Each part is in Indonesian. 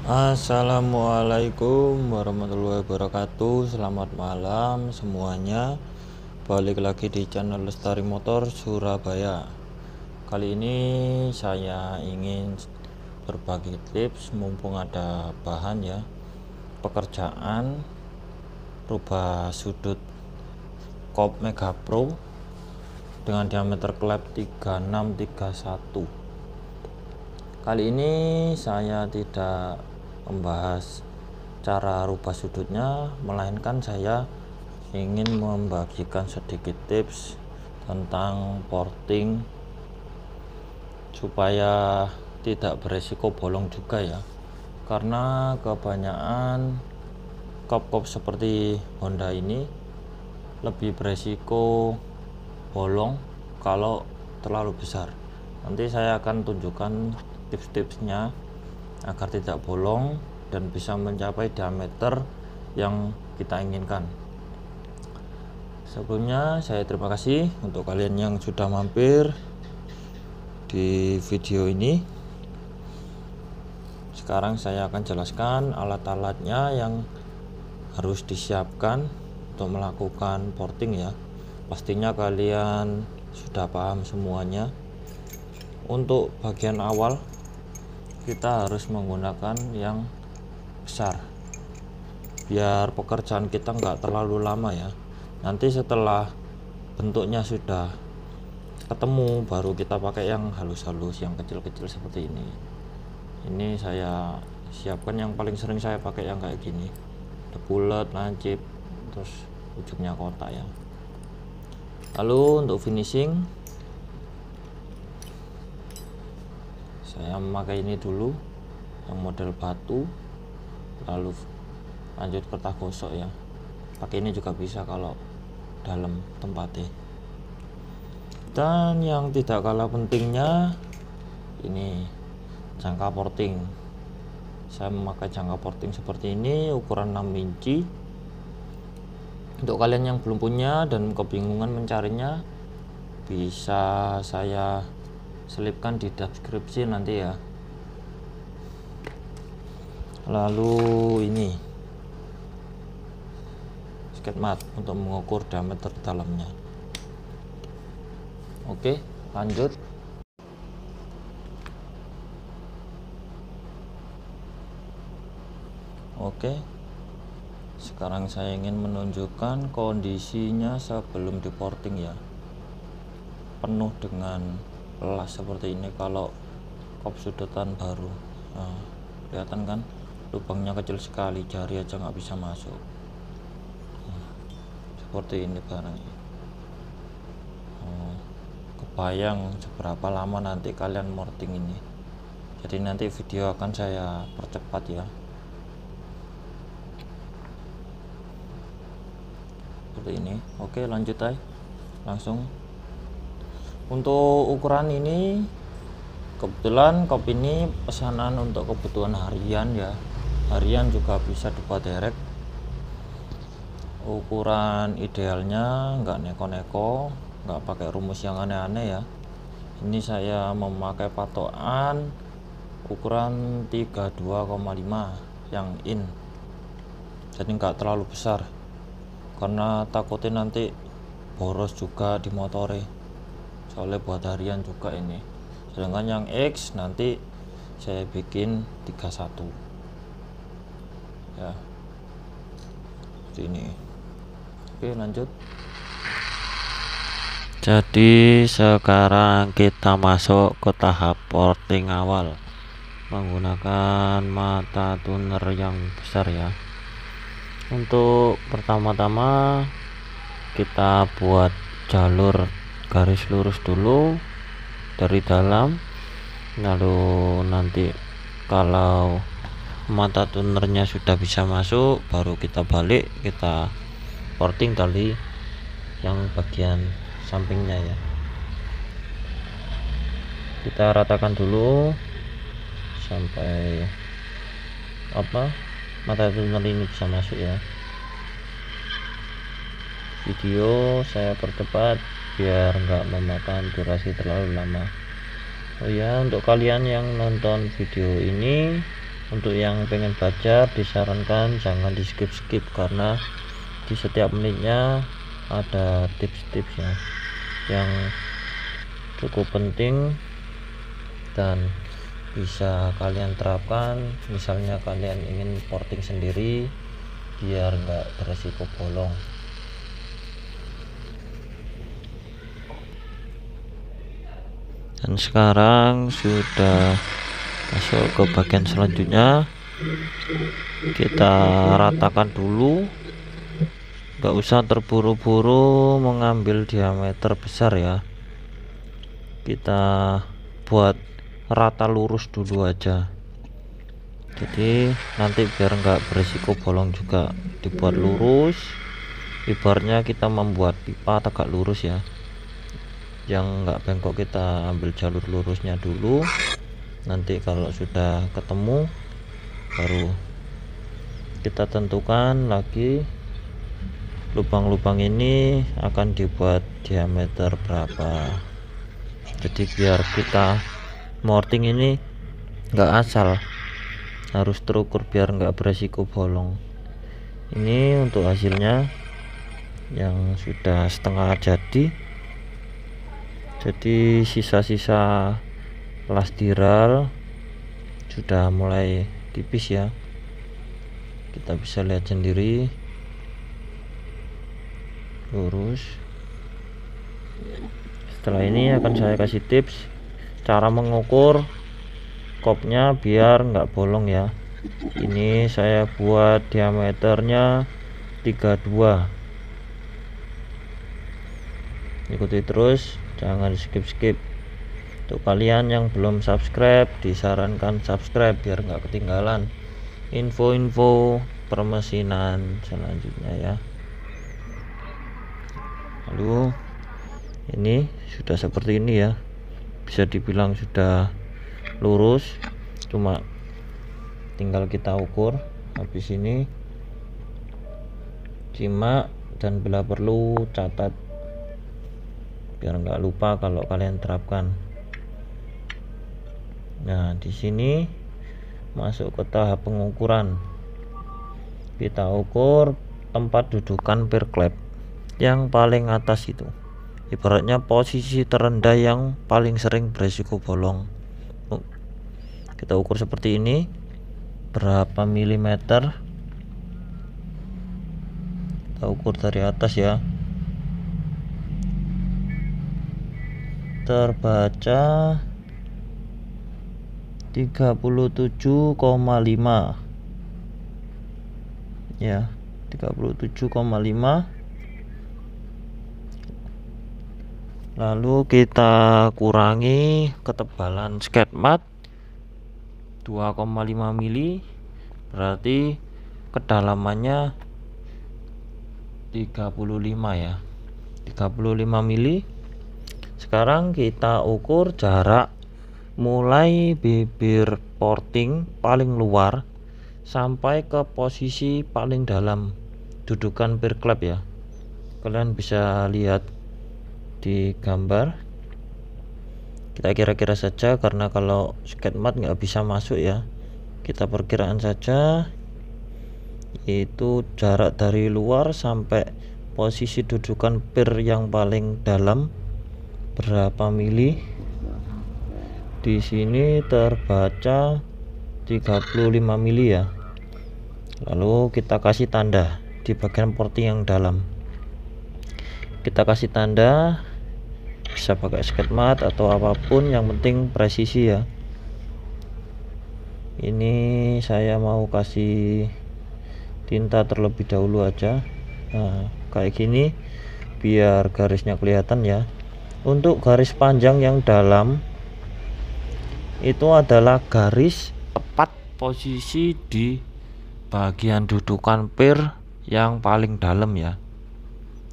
Assalamualaikum warahmatullahi wabarakatuh. Selamat malam semuanya. Balik lagi di channel Lestari Motor Surabaya. Kali ini saya ingin berbagi tips mumpung ada bahan ya. Pekerjaan rubah sudut kop Mega Pro dengan diameter klep 3631. Kali ini saya tidak membahas cara rubah sudutnya, melainkan saya ingin membagikan sedikit tips tentang porting supaya tidak beresiko bolong juga ya, karena kebanyakan kop-kop seperti Honda ini lebih beresiko bolong kalau terlalu besar. Nanti saya akan tunjukkan tips-tipsnya agar tidak bolong dan bisa mencapai diameter yang kita inginkan. Sebelumnya saya terima kasih untuk kalian yang sudah mampir di video ini. Sekarang saya akan jelaskan alat-alatnya yang harus disiapkan untuk melakukan porting ya. Pastinya kalian sudah paham semuanya. Untuk bagian awal kita harus menggunakan yang besar biar pekerjaan kita nggak terlalu lama ya. Nanti setelah bentuknya sudah ketemu baru kita pakai yang halus-halus, yang kecil-kecil seperti ini. Ini saya siapkan yang paling sering saya pakai yang kayak gini, ada bulat, lancip, terus ujungnya kotak ya. Lalu untuk finishing saya memakai ini dulu yang model batu, lalu lanjut kertas gosok ya. Pakai ini juga bisa kalau dalam tempatnya. Dan yang tidak kalah pentingnya ini jangka porting. Saya memakai jangka porting seperti ini ukuran 6 inci. Untuk kalian yang belum punya dan kebingungan mencarinya, bisa saya selipkan di deskripsi nanti ya. Lalu ini skate mat untuk mengukur diameter dalamnya. Oke, lanjut. Oke, sekarang saya ingin menunjukkan kondisinya sebelum diporting ya. Penuh dengan pelas seperti ini kalau kop sudutan baru. Nah, kelihatan kan lubangnya kecil sekali, jari aja nggak bisa masuk. Seperti ini barangnya. Kebayang seberapa lama nanti kalian porting ini. Jadi nanti video akan saya percepat ya. Seperti ini. Oke, lanjut aja langsung. Untuk ukuran ini kebetulan kop ini pesanan untuk kebutuhan harian ya. Harian juga bisa dibuat direct. Ukuran idealnya nggak neko-neko, nggak pakai rumus yang aneh-aneh ya. Ini saya memakai patokan ukuran 32,5 yang in. Jadi nggak terlalu besar karena takutnya nanti boros juga di motornya. Soalnya buat harian juga ini. Sedangkan yang X nanti saya bikin 31 ya, seperti ini. Oke, lanjut. Jadi sekarang kita masuk ke tahap porting awal menggunakan mata tuner yang besar ya. Untuk pertama-tama kita buat jalur garis lurus dulu dari dalam, lalu nanti kalau mata tunernya sudah bisa masuk baru kita balik, kita porting tali yang bagian sampingnya ya. Kita ratakan dulu sampai mata tuner ini bisa masuk ya. Video saya percepat biar nggak memakan durasi terlalu lama. Oh ya, untuk kalian yang nonton video ini Untuk yang pengen belajar disarankan jangan di skip karena di setiap menitnya ada tips-tipsnya yang cukup penting dan bisa kalian terapkan. Misalnya kalian ingin porting sendiri biar nggak beresiko bolong. Dan sekarang sudah masuk ke bagian selanjutnya, kita ratakan dulu, nggak usah terburu-buru mengambil diameter besar ya, kita buat rata lurus dulu aja, jadi nanti biar nggak beresiko bolong juga dibuat lurus. Ibaratnya kita membuat pipa tegak lurus ya, yang nggak bengkok kita ambil jalur lurusnya dulu, nanti kalau sudah ketemu baru kita tentukan lagi lubang-lubang ini akan dibuat diameter berapa. Jadi biar kita morting ini nggak asal, harus terukur biar nggak beresiko bolong. Ini untuk hasilnya yang sudah setengah jadi sisa-sisa plastiral sudah mulai tipis ya, kita bisa lihat sendiri lurus. Setelah ini akan saya kasih tips cara mengukur kopnya biar nggak bolong ya. Ini saya buat diameternya 32, ikuti terus, jangan skip. Untuk kalian yang belum subscribe disarankan subscribe biar nggak ketinggalan info-info permesinan selanjutnya ya. Lalu ini sudah seperti ini ya, bisa dibilang sudah lurus, cuma tinggal kita ukur. Habis ini simak dan bila perlu catat biar nggak lupa kalau kalian terapkan. Nah, di sini masuk ke tahap pengukuran. Kita ukur tempat dudukan pier klep yang paling atas itu. Ibaratnya posisi terendah yang paling sering beresiko bolong. Kita ukur seperti ini. Berapa milimeter? Kita ukur dari atas ya. Terbaca 37,5 ya, 37,5. Lalu kita kurangi ketebalan skate mat 2,5 mili, berarti kedalamannya 35 ya, 35 mili. Sekarang kita ukur jarak mulai bibir porting paling luar sampai ke posisi paling dalam dudukan pier klep ya. Kalian bisa lihat di gambar. Kita kira-kira saja karena kalau skate mat nggak bisa masuk ya, kita perkiraan saja itu jarak dari luar sampai posisi dudukan pier yang paling dalam berapa mili. Di sini terbaca 35 mili ya. Lalu kita kasih tanda di bagian porting yang dalam. Kita kasih tanda, bisa pakai skate mat atau apapun, yang penting presisi ya. Ini saya mau kasih tinta terlebih dahulu aja. Nah, kayak gini biar garisnya kelihatan ya. Untuk garis panjang yang dalam itu adalah garis tepat posisi di bagian dudukan pier yang paling dalam ya.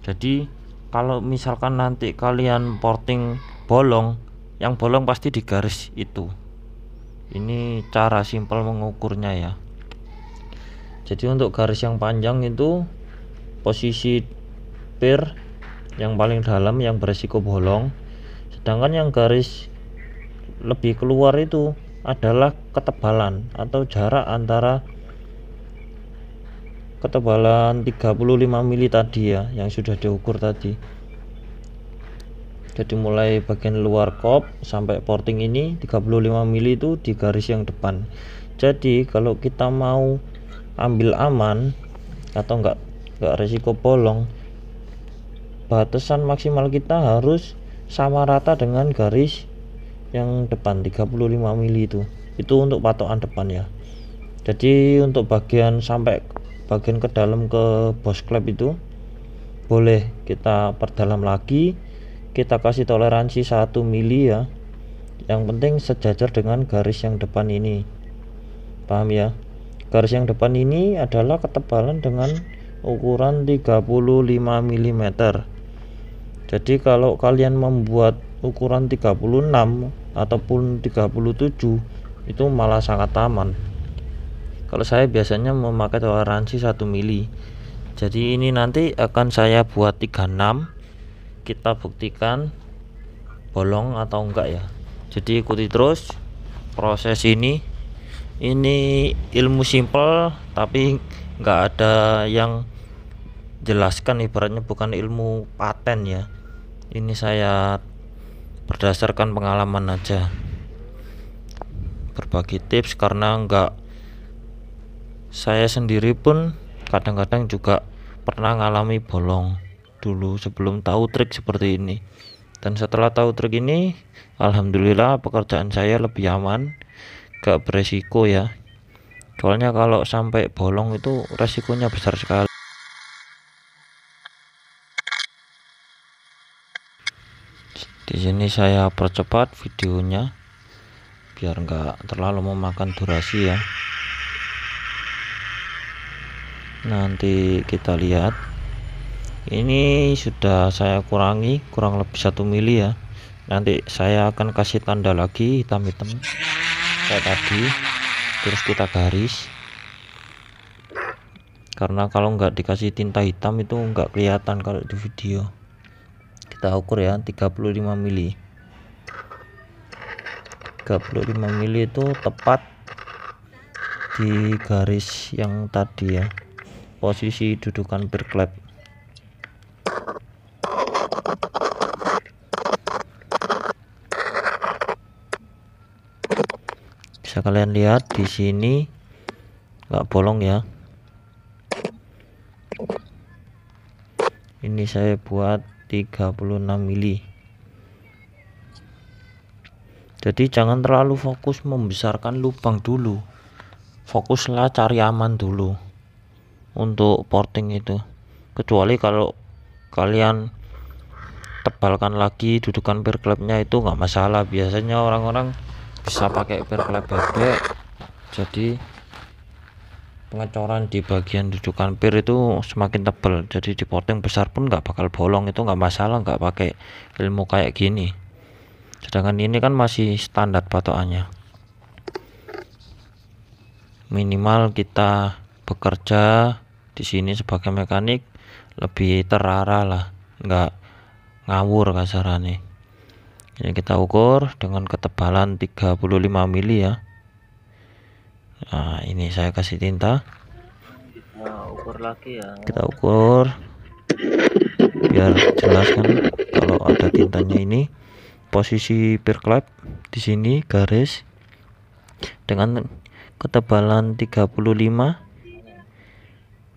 Jadi kalau misalkan nanti kalian porting bolong, yang bolong pasti di garis itu. Ini cara simpel mengukurnya ya. Jadi untuk garis yang panjang itu posisi pier yang paling dalam yang beresiko bolong, sedangkan yang garis lebih keluar itu adalah ketebalan atau jarak antara ketebalan 35 mili tadi ya, yang sudah diukur tadi. Jadi mulai bagian luar kop sampai porting ini 35 mili itu di garis yang depan. Jadi kalau kita mau ambil aman atau enggak resiko bolong, batasan maksimal kita harus sama rata dengan garis yang depan 35 mili itu untuk patokan depan ya. Jadi untuk bagian sampai bagian ke dalam ke boss klep itu boleh kita perdalam lagi, kita kasih toleransi 1 mili ya, yang penting sejajar dengan garis yang depan ini, paham ya. Garis yang depan ini adalah ketebalan dengan ukuran 35 mm. Jadi kalau kalian membuat ukuran 36 ataupun 37 itu malah sangat aman. Kalau saya biasanya memakai toleransi 1 mili. Jadi ini nanti akan saya buat 36, kita buktikan bolong atau enggak ya. Jadi ikuti terus proses ini ilmu simple tapi enggak ada yang jelaskan, ibaratnya bukan ilmu paten ya. Ini saya berdasarkan pengalaman aja, berbagi tips, karena saya sendiri pun kadang-kadang juga pernah ngalami bolong dulu sebelum tahu trik seperti ini. Dan setelah tahu trik ini, alhamdulillah pekerjaan saya lebih aman, gak beresiko ya. Soalnya kalau sampai bolong itu resikonya besar sekali. Di sini saya percepat videonya biar nggak terlalu memakan durasi ya. Nanti kita lihat, ini sudah saya kurangi kurang lebih 1 mili ya. Nanti saya akan kasih tanda lagi hitam-hitam kayak tadi, terus kita garis, karena kalau nggak dikasih tinta hitam itu nggak kelihatan kalau di video. Kita ukur ya 35 mili. 35 mili itu tepat di garis yang tadi ya, posisi dudukan bir klep. Bisa kalian lihat di sini nggak bolong ya. Ini saya buat 36 mili. Jadi jangan terlalu fokus membesarkan lubang dulu, fokuslah cari aman dulu untuk porting itu. Kecuali kalau kalian tebalkan lagi dudukan bir klepnya itu nggak masalah. Biasanya orang-orang bisa pakai bir klep bebek, jadi pengecoran di bagian dudukan bir itu semakin tebal, jadi di porting besar pun nggak bakal bolong, itu nggak masalah, nggak pakai ilmu kayak gini. Sedangkan ini kan masih standar patokannya. Minimal kita bekerja di sini sebagai mekanik lebih terarah lah, nggak ngawur kasarannya. Ini kita ukur dengan ketebalan 35 mili ya. Nah, ini saya kasih tinta. Kita ukur lagi ya. Kita ukur biar jelas kan kalau ada tintanya. Ini posisi bir klep di sini garis dengan ketebalan 35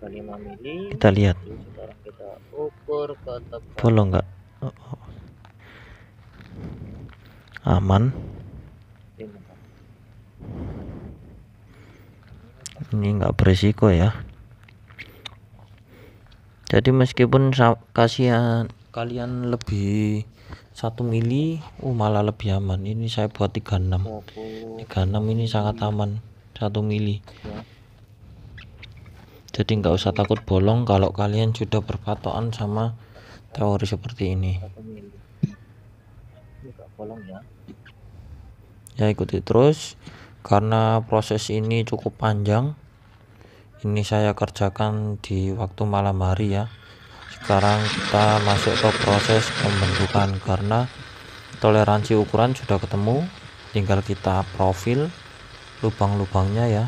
mili. Kita lihat. Sekarang kita ukur ketebalan. Bolong enggak? Aman. Ini enggak berisiko ya. Jadi meskipun kalian lebih 1 mili malah lebih aman. Ini saya buat 36 ini sangat aman 1 mili. Jadi nggak usah takut bolong kalau kalian sudah berpatokan sama teori seperti ini. Ya ikuti terus, karena proses ini cukup panjang. Ini saya kerjakan di waktu malam hari ya. Sekarang kita masuk ke proses pembentukan, karena toleransi ukuran sudah ketemu, tinggal kita profil lubang-lubangnya ya.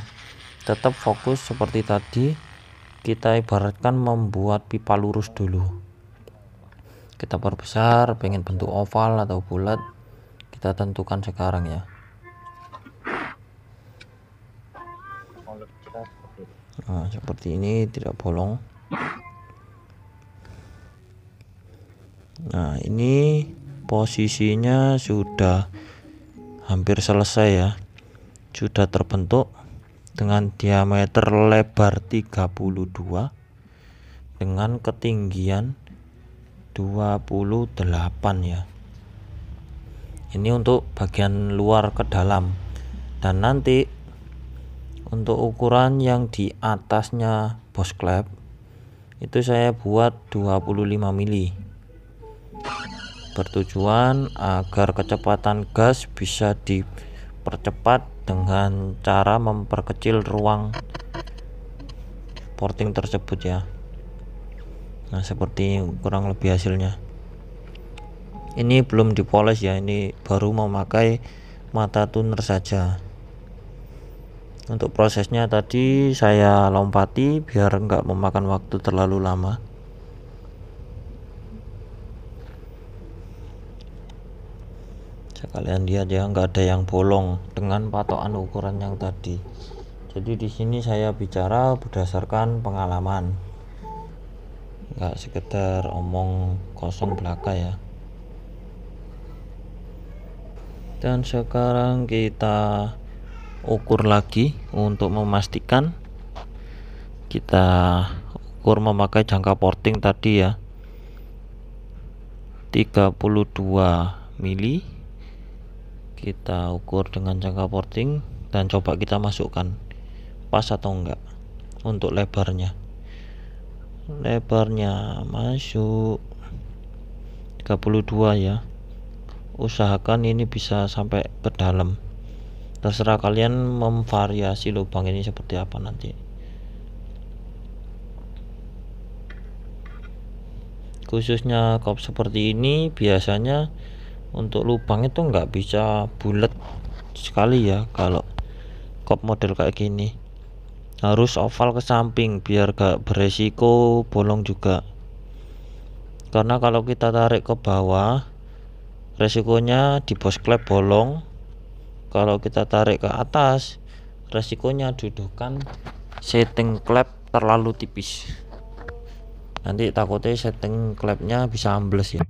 Tetap fokus seperti tadi, kita ibaratkan membuat pipa lurus dulu. Kita perbesar, pengen bentuk oval atau bulat, kita tentukan sekarang ya. Nah, seperti ini, tidak bolong. Nah, ini posisinya sudah hampir selesai ya, sudah terbentuk dengan diameter lebar 32 dengan ketinggian 28 ya. Ini untuk bagian luar ke dalam, dan nanti untuk ukuran yang di atasnya boss klep itu saya buat 25 mili, bertujuan agar kecepatan gas bisa dipercepat dengan cara memperkecil ruang porting tersebut ya. Nah, seperti kurang lebih hasilnya. Ini belum dipoles ya, ini baru memakai mata tuner saja. Untuk prosesnya tadi saya lompati biar enggak memakan waktu terlalu lama. Sekalian lihat ya, nggak ada yang bolong dengan patokan ukuran yang tadi. Jadi di sini saya bicara berdasarkan pengalaman, nggak sekedar omong kosong belaka ya. Dan sekarang kita ukur lagi untuk memastikan. Kita ukur memakai jangka porting tadi ya, 32 mili. Kita ukur dengan jangka porting dan coba kita masukkan pas atau enggak. Untuk lebarnya masuk 32 ya. Usahakan ini bisa sampai ke dalam. Terserah kalian memvariasi lubang ini seperti apa nanti. Khususnya kop seperti ini biasanya untuk lubang itu nggak bisa bulat sekali ya. Kalau kop model kayak gini harus oval ke samping biar gak beresiko bolong juga. Karena kalau kita tarik ke bawah, resikonya di boss klep bolong. Kalau kita tarik ke atas, resikonya dudukan setting klep terlalu tipis. Nanti takutnya setting klepnya bisa ambles ya.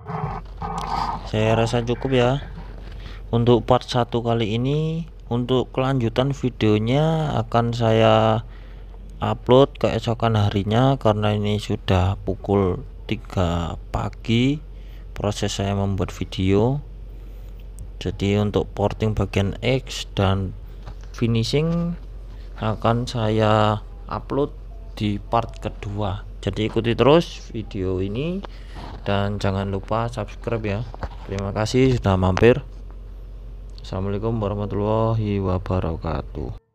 Saya rasa cukup ya untuk part 1 kali ini. Untuk kelanjutan videonya akan saya upload keesokan harinya, karena ini sudah pukul 3 pagi proses saya membuat video. Jadi untuk porting bagian X dan finishing akan saya upload di part kedua. Jadi ikuti terus video ini dan jangan lupa subscribe ya. Terima kasih sudah mampir. Assalamualaikum warahmatullahi wabarakatuh.